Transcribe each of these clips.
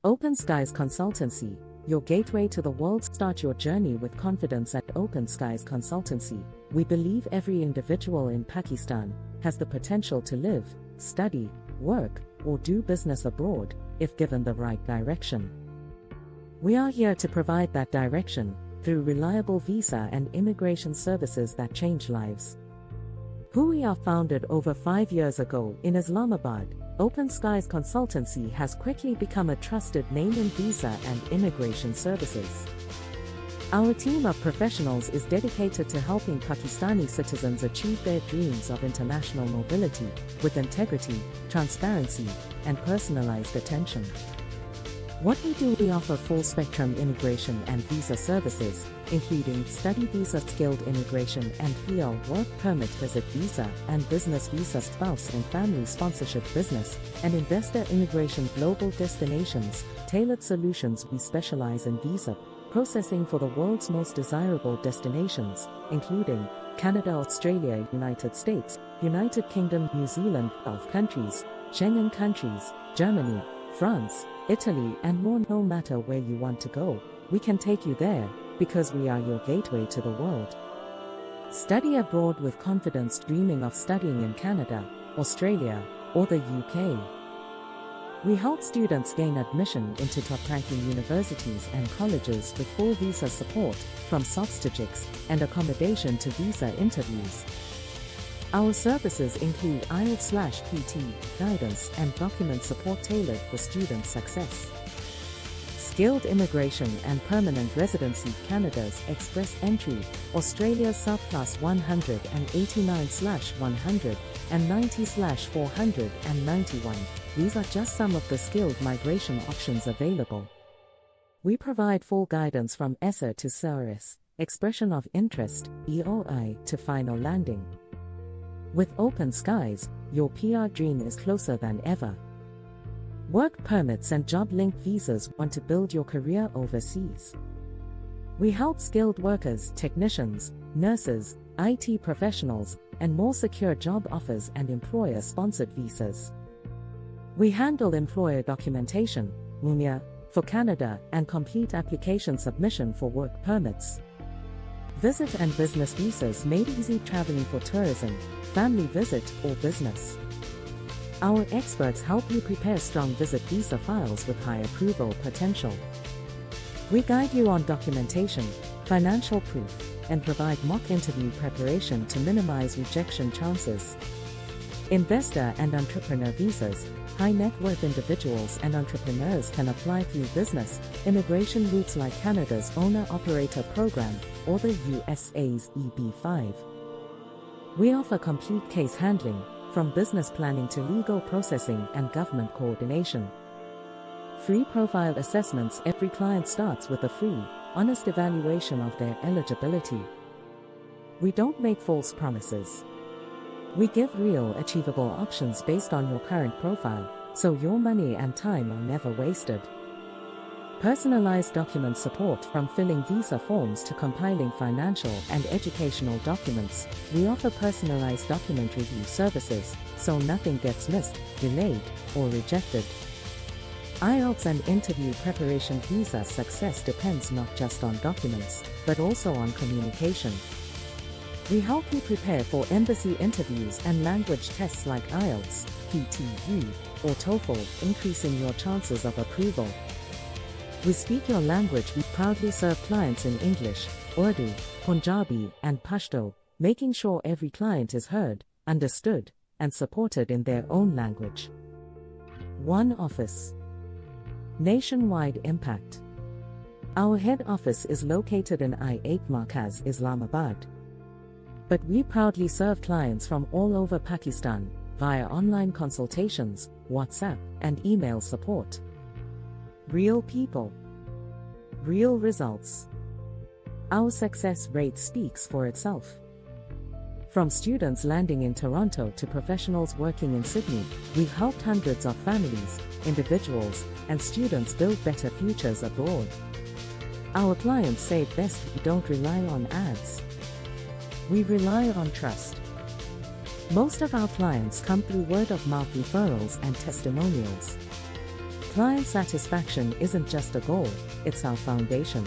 Open Skies Consultancy, your gateway to the world. Start your journey with confidence at Open Skies Consultancy. We believe every individual in Pakistan has the potential to live, study, work, or do business abroad, if given the right direction. We are here to provide that direction through reliable visa and immigration services that change lives. Who we are founded over 5 years ago in Islamabad, Open Skies Consultancy has quickly become a trusted name in visa and immigration services. Our team of professionals is dedicated to helping Pakistani citizens achieve their dreams of international mobility with integrity, transparency, and personalized attention. What we do: we offer full-spectrum immigration and visa services, including study visa, skilled immigration and PR, work permit, visit visa and business visa, spouse and family sponsorship, business and investor immigration, global destinations, tailored solutions. We specialize in visa processing for the world's most desirable destinations, including Canada, Australia, United States, United Kingdom, New Zealand, Gulf countries, Schengen countries, Germany, France, Italy, and more. No matter where you want to go, we can take you there, because we are your gateway to the world. Study abroad with confidence, dreaming of studying in Canada, Australia, or the UK. We help students gain admission into top-ranking universities and colleges with full visa support, from SOCs to JICs, and accommodation to visa interviews. Our services include IELTS/PT, guidance and document support tailored for student success. Skilled immigration and permanent residency, Canada's Express Entry, Australia's Subclass 189/100 and 90/491. These are just some of the skilled migration options available. We provide full guidance from ESA to SERIS, expression of interest, EOI, to final landing. With Open Skies, your PR dream is closer than ever. Work permits and job-linked visas. Want to build your career overseas? We help skilled workers, technicians, nurses, IT professionals, and more secure job offers and employer-sponsored visas. We handle employer documentation, MUMIA, for Canada and complete application submission for work permits. Visit and business visas made easy, traveling for tourism, family visit, or business. Our experts help you prepare strong visit visa files with high approval potential. We guide you on documentation, financial proof, and provide mock interview preparation to minimize rejection chances. Investor and entrepreneur visas. High net worth individuals and entrepreneurs can apply through business, immigration routes like Canada's Owner-Operator Program or the USA's EB-5. We offer complete case handling, from business planning to legal processing and government coordination. Free profile assessments. Every client starts with a free, honest evaluation of their eligibility. We don't make false promises. We give real, achievable options based on your current profile, so your money and time are never wasted. Personalized document support. From filling visa forms to compiling financial and educational documents, we offer personalized document review services, so nothing gets missed, delayed, or rejected. IELTS and interview preparation. Visa success depends not just on documents, but also on communication. We help you prepare for embassy interviews and language tests like IELTS, PTE, or TOEFL, increasing your chances of approval. We speak your language. We proudly serve clients in English, Urdu, Punjabi, and Pashto, making sure every client is heard, understood, and supported in their own language. One office. Nationwide impact. Our head office is located in I-8 Markaz, Islamabad. But we proudly serve clients from all over Pakistan via online consultations, WhatsApp, and email support. Real people. Real results. Our success rate speaks for itself. From students landing in Toronto to professionals working in Sydney, we've helped hundreds of families, individuals, and students build better futures abroad. Our clients say it best: we don't rely on ads. We rely on trust. Most of our clients come through word-of-mouth referrals and testimonials. Client satisfaction isn't just a goal, it's our foundation.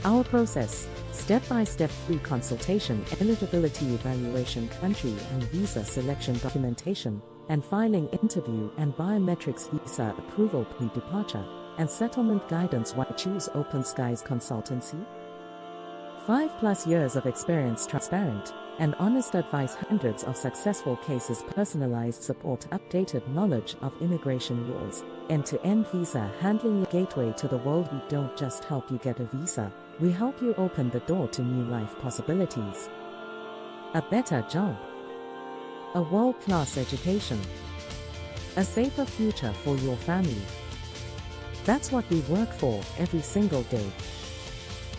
Our process: step-by-step free consultation, eligibility evaluation, country and visa selection documentation, and filing interview and biometrics, visa approval pre-departure, and settlement guidance. Why choose Open Skies Consultancy? 5+ years of experience, transparent and honest advice, hundreds of successful cases, personalized support, updated knowledge of immigration rules, end-to-end visa handling, your gateway to the world. We don't just help you get a visa, we help you open the door to new life possibilities. A better job, a world-class education, a safer future for your family. That's what we work for every single day.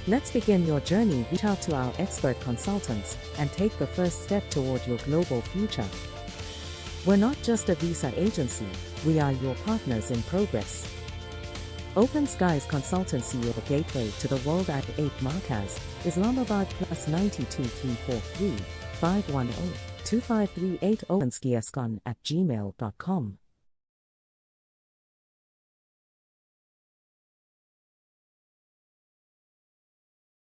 Let's begin your journey. Reach out to our expert consultants and take the first step toward your global future. We're not just a visa agency, we are your partners in progress. Open Skies Consultancy, your gateway to the world at 8 Markaz, Islamabad, +92 343 510 2538 openskiescon@gmail.com.